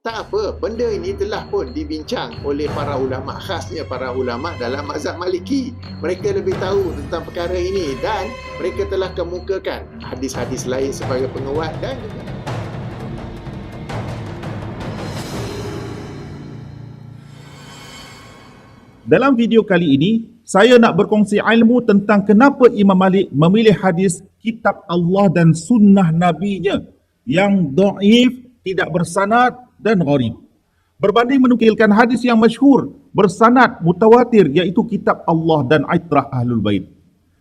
Tak apa, benda ini telah pun dibincang oleh para ulama, khasnya para ulama dalam mazhab Maliki. Mereka lebih tahu tentang perkara ini dan mereka telah kemukakan hadis-hadis lain sebagai penguat dan juga dalam video kali ini, saya nak berkongsi ilmu tentang kenapa Imam Malik memilih hadis kitab Allah dan sunnah Nabi-Nya yang dhaif, tidak bersanad dan gharib, berbanding menukilkan hadis yang masyhur bersanad mutawatir iaitu kitab Allah dan Itrah Ahlul Bait.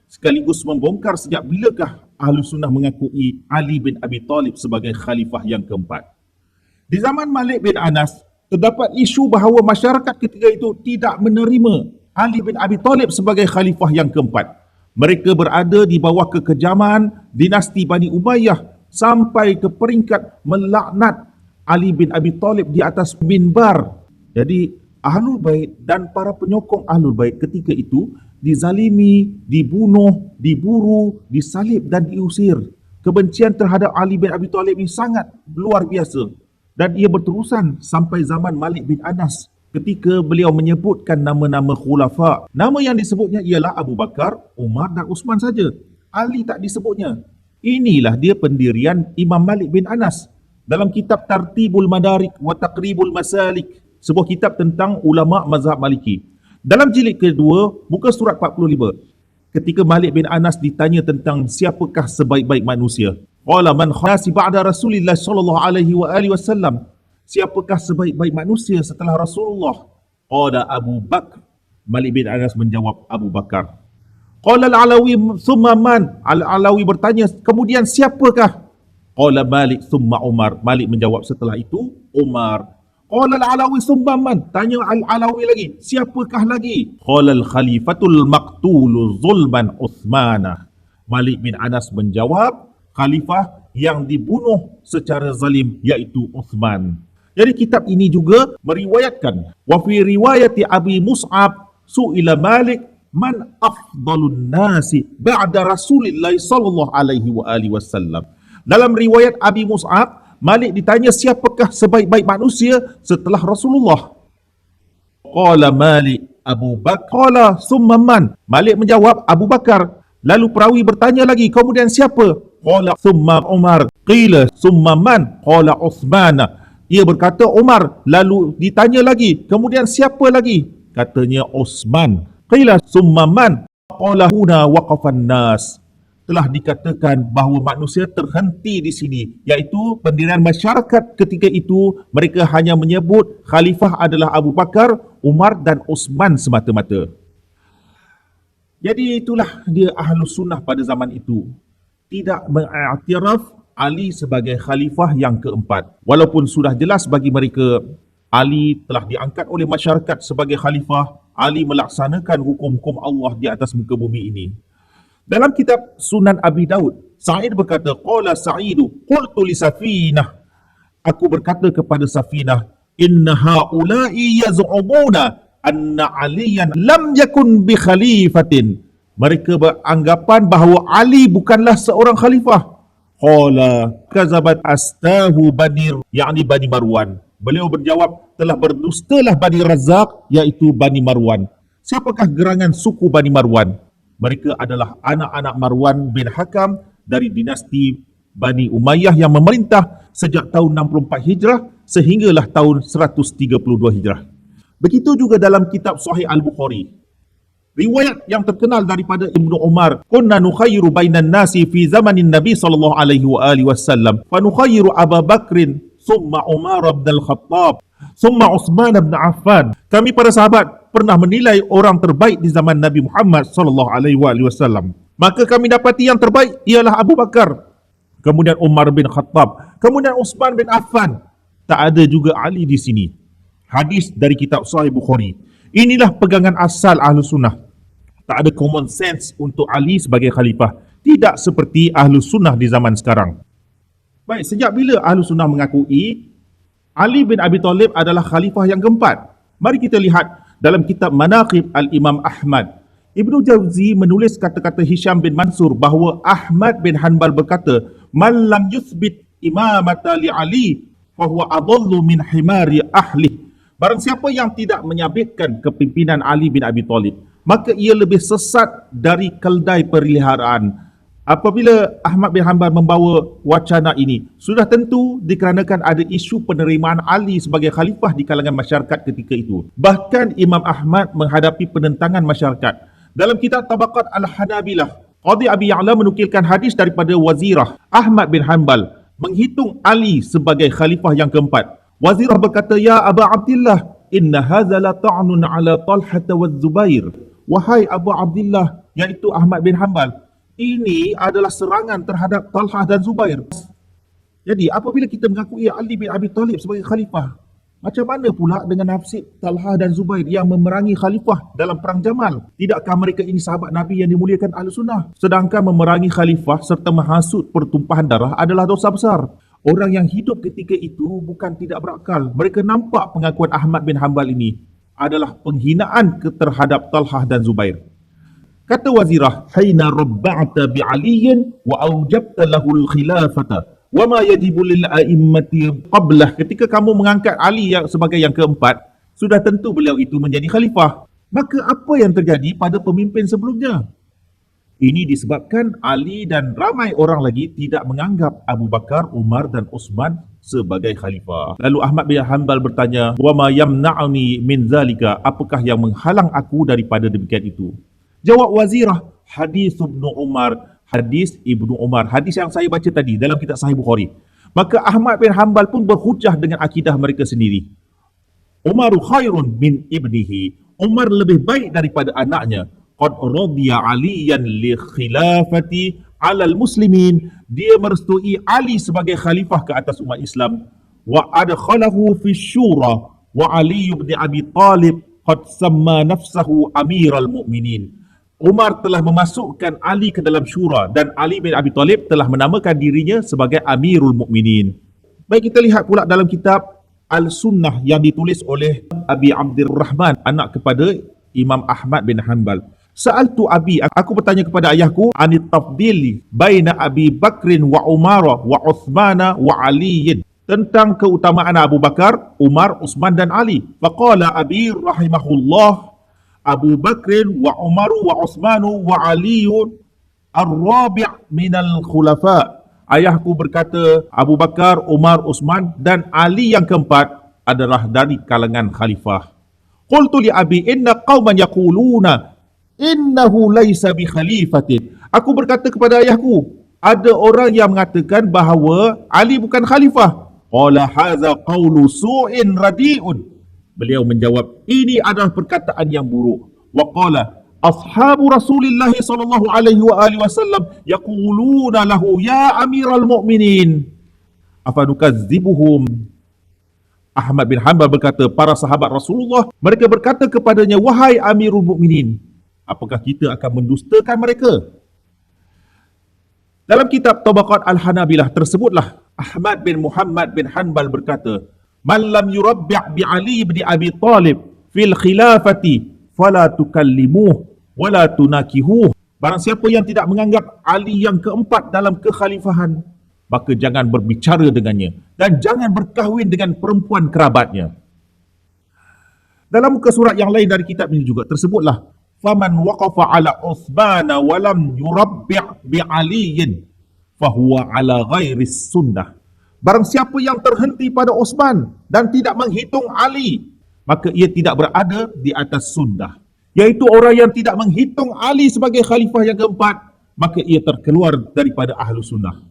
Sekaligus membongkar sejak bilakah Ahlus Sunnah mengakui Ali bin Abi Talib sebagai khalifah yang keempat. Di zaman Malik bin Anas, terdapat isu bahawa masyarakat ketika itu tidak menerima Ali bin Abi Talib sebagai khalifah yang keempat. Mereka berada di bawah kekejaman dinasti Bani Umayyah sampai ke peringkat melaknat Ali bin Abi Talib di atas minbar. Jadi Ahlul Bait dan para penyokong Ahlul Bait ketika itu dizalimi, dibunuh, diburu, disalib dan diusir. Kebencian terhadap Ali bin Abi Talib ini sangat luar biasa. Dan ia berterusan sampai zaman Malik bin Anas ketika beliau menyebutkan nama-nama khulafa. Nama yang disebutnya ialah Abu Bakar, Umar dan Uthman saja. Ali tak disebutnya. Inilah dia pendirian Imam Malik bin Anas dalam kitab Tartibul Madarik wa Taqribul Masalik, sebuah kitab tentang ulama mazhab Maliki. Dalam jilid kedua, muka surat 45, ketika Malik bin Anas ditanya tentang siapakah sebaik-baik manusia. Qala man khasi ba'da Rasulillah sallallahu alaihi wa alihi wasallam. Siapakah sebaik-baik manusia setelah Rasulullah? Qala Abu Bakar. Malik bin Anas menjawab Abu Bakar. Qala Al-Alawi thumma man? Al-Alawi bertanya, kemudian siapakah? Qala Malik thumma Umar. Malik menjawab setelah itu Umar. Qala Al-Alawi thumma man? Tanya Al-Alawi lagi, siapakah lagi? Qala Al-Khalifatul Maqtulu Zulman Uthmanah. Malik bin Anas menjawab, khalifah yang dibunuh secara zalim iaitu Uthman. Jadi kitab ini juga meriwayatkan wa fi riwayati Abi Mus'ab su'ila Malik man afdalun nasi ba'da Rasulillah sallallahu alaihi wa alihi wasallam. Dalam riwayat Abi Mus'ab, Malik ditanya siapakah sebaik-baik manusia setelah Rasulullah. Qala Malik Abu Bakar. Qala summa man? Malik menjawab Abu Bakar. Lalu perawi bertanya lagi, kemudian siapa? Qala summa Umar. Qila summa man? Qala Uthman. Ia berkata Umar. Lalu ditanya lagi, kemudian siapa lagi? Katanya Uthman. Qila summa man? Qala huna waqafan nas. Telah dikatakan bahawa manusia terhenti di sini, iaitu pendirian masyarakat ketika itu mereka hanya menyebut khalifah adalah Abu Bakar, Umar dan Uthman semata-mata. Jadi itulah dia Ahlus Sunnah pada zaman itu. Tidak mengiktiraf Ali sebagai khalifah yang keempat. Walaupun sudah jelas bagi mereka Ali telah diangkat oleh masyarakat sebagai khalifah, Ali melaksanakan hukum-hukum Allah di atas muka bumi ini. Dalam kitab Sunan Abi Daud, Sa'id berkata, qala Sa'idu qultu li Safinah. Aku berkata kepada Safinah, inna haula'i yaz'umuna anna Aliyan lam yakun bi khalifatin. Mereka beranggapan bahawa Ali bukanlah seorang khalifah. Qala kazabat astahu Bani, yakni Bani Marwan. Beliau berjawab, telah berdustalah Bani Razak, iaitu Bani Marwan. Siapakah gerangan suku Bani Marwan? Mereka adalah anak-anak Marwan bin Hakam dari dinasti Bani Umayyah yang memerintah sejak tahun 64 Hijrah sehinggalah tahun 132 Hijrah. Begitu juga dalam kitab Sahih Al-Bukhari. Riwayat yang terkenal daripada Ibnu Umar, kunna nukhayyiru bainan nasi fi zamanin Nabi sallallahu alaihi wa alihi wasallam, fa nukhayyiru Abu Bakrin, thumma Umar bin Al-Khattab, thumma Uthman bin Affan. Kami para sahabat pernah menilai orang terbaik di zaman Nabi Muhammad sallallahu alaihi wasallam. Maka kami dapati yang terbaik ialah Abu Bakar, kemudian Umar bin Khattab, kemudian Uthman bin Affan. Tak ada juga Ali di sini. Hadis dari kitab Sahih Bukhari. Inilah pegangan asal Ahlus Sunnah. Tak ada common sense untuk Ali sebagai khalifah. Tidak seperti Ahlus Sunnah di zaman sekarang. Baik, sejak bila Ahlus Sunnah mengakui Ali bin Abi Talib adalah khalifah yang keempat? Mari kita lihat dalam kitab Manaqib Al-Imam Ahmad. Ibnu Jauzi menulis kata-kata Hisham bin Mansur bahawa Ahmad bin Hanbal berkata, "Man lam yuthbit imamata li Ali fahuwa adallu min himari ahli. Barang siapa yang tidak menyabitkan kepimpinan Ali bin Abi Talib, maka ia lebih sesat dari keldai peliharaan. Apabila Ahmad bin Hanbal membawa wacana ini, sudah tentu dikarenakan ada isu penerimaan Ali sebagai khalifah di kalangan masyarakat ketika itu. Bahkan Imam Ahmad menghadapi penentangan masyarakat. Dalam kitab Tabaqat Al-Hanabilah, Qadhi Abi Ya'la menukilkan hadis daripada Wazirah Ahmad bin Hanbal menghitung Ali sebagai khalifah yang keempat. Wazirah berkata, "Ya Aba Abdillah, inna hadza la ta'nun ala Talhah wa Zubair." Wahai Abu Abdillah, iaitu Ahmad bin Hanbal, ini adalah serangan terhadap Talhah dan Zubair. Jadi apabila kita mengakui Ali bin Abi Talib sebagai khalifah, macam mana pula dengan nafsir Talhah dan Zubair yang memerangi khalifah dalam perang Jamal? Tidakkah mereka ini sahabat Nabi yang dimuliakan Ahlus Sunnah? Sedangkan memerangi khalifah serta menghasut pertumpahan darah adalah dosa besar. Orang yang hidup ketika itu bukan tidak berakal. Mereka nampak pengakuan Ahmad bin Hanbal ini adalah penghinaan terhadap Talhah dan Zubair. Kata Wazirah, "Haina rabba'ta bi'aliyin wa awjabta lahul khilafata wa ma yajibu lil a'immati qablah." Ketika kamu mengangkat Ali sebagai yang keempat, sudah tentu beliau itu menjadi khalifah. Maka apa yang terjadi pada pemimpin sebelumnya? Ini disebabkan Ali dan ramai orang lagi tidak menganggap Abu Bakar, Umar dan Uthman sebagai khalifah. Lalu Ahmad bin Hanbal bertanya, "Wa ma yamna'uni min zalika?" Apakah yang menghalang aku daripada demikian itu? Jawab Wazirah, hadis Ibnu Umar, hadis Ibnu Umar, hadis yang saya baca tadi dalam kitab Sahih Bukhari. Maka Ahmad bin Hanbal pun berhujah dengan akidah mereka sendiri. Umaru khairun min ibnihi. Umar lebih baik daripada anaknya. Qad radiya aliyan li khilafati alal muslimin. Dia merestui Ali sebagai khalifah ke atas umat Islam. Wa adkhalahu fi syura wa Ali bin Abi Talib qad samma nafsahu amiral mu'minin. Umar telah memasukkan Ali ke dalam syura dan Ali bin Abi Talib telah menamakan dirinya sebagai Amirul Mukminin. Baik, kita lihat pula dalam kitab Al-Sunnah yang ditulis oleh Abi Abdurrahman, anak kepada Imam Ahmad bin Hanbal. Sa'altu Abi, aku bertanya kepada ayahku, anit tafdili baina Abi Bakrin wa Umar wa Uthmana wa Aliyin, tentang keutamaan Abu Bakar, Umar, Uthman dan Ali. Faqala Abi rahimahullah, Abu Bakrin wa Umaru wa Uthmanu wa Aliyun ar-rabi' minal khulafa. Ayahku berkata, Abu Bakar, Umar, Uthman dan Ali yang keempat adalah dari kalangan khalifah. Qultu li Abi, inna qauman yaquluna innahu laysa bi khalifatin. Aku berkata kepada ayahku, ada orang yang mengatakan bahawa Ali bukan khalifah. Qala hadza qawlu su'in radi'un. Beliau menjawab, ini adalah perkataan yang buruk. Wa qala ashabu Rasulillah sallallahu alaihi wa alihi wasallam yaquluna lahu ya Amiral Mu'minin afanukadzibuhum. Ahmad bin Hanbal berkata, para sahabat Rasulullah, mereka berkata kepadanya, wahai Amirul Mukminin, apakah kita akan mendustakan mereka? Dalam kitab Tabaqat Al-Hanabilah tersebutlah Ahmad bin Muhammad bin Hanbal berkata, man lam yurabbi' bi Ali bin Abi Talib fil khilafati fala tukallimuh wala tunakihuh. Barang siapa yang tidak menganggap Ali yang keempat dalam kekhalifahan, maka jangan berbicara dengannya dan jangan berkahwin dengan perempuan kerabatnya. Dalam muka surat yang lain dari kitab ini juga tersebutlah, faman waqafa ala Uthmana wa lam yurabbi' bi Aliyin fahuwa ala ghairi sunnah. Barang siapa yang terhenti pada Uthman dan tidak menghitung Ali, maka ia tidak berada di atas sunnah. Iaitu orang yang tidak menghitung Ali sebagai khalifah yang keempat, maka ia terkeluar daripada ahlu sunnah.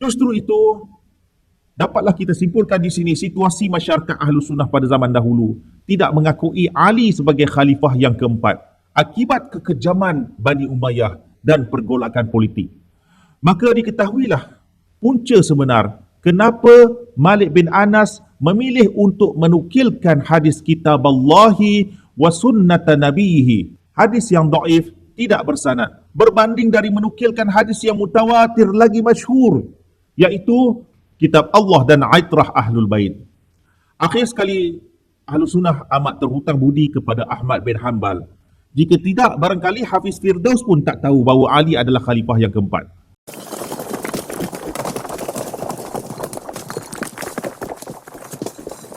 Justru itu, dapatlah kita simpulkan di sini situasi masyarakat ahlu sunnah pada zaman dahulu tidak mengakui Ali sebagai khalifah yang keempat akibat kekejaman Bani Umayyah dan pergolakan politik. Maka diketahuilah punca sebenar kenapa Malik bin Anas memilih untuk menukilkan hadis kitab Allahi wa sunnata nabihi, hadis yang dhaif, tidak bersanad, berbanding dari menukilkan hadis yang mutawatir lagi masyhur, iaitu kitab Allah dan aitrah Ahlul Bait. Akhir sekali, Ahlu Sunnah amat terhutang budi kepada Ahmad bin Hanbal. Jika tidak, barangkali Hafiz Firdaus pun tak tahu bahawa Ali adalah khalifah yang keempat.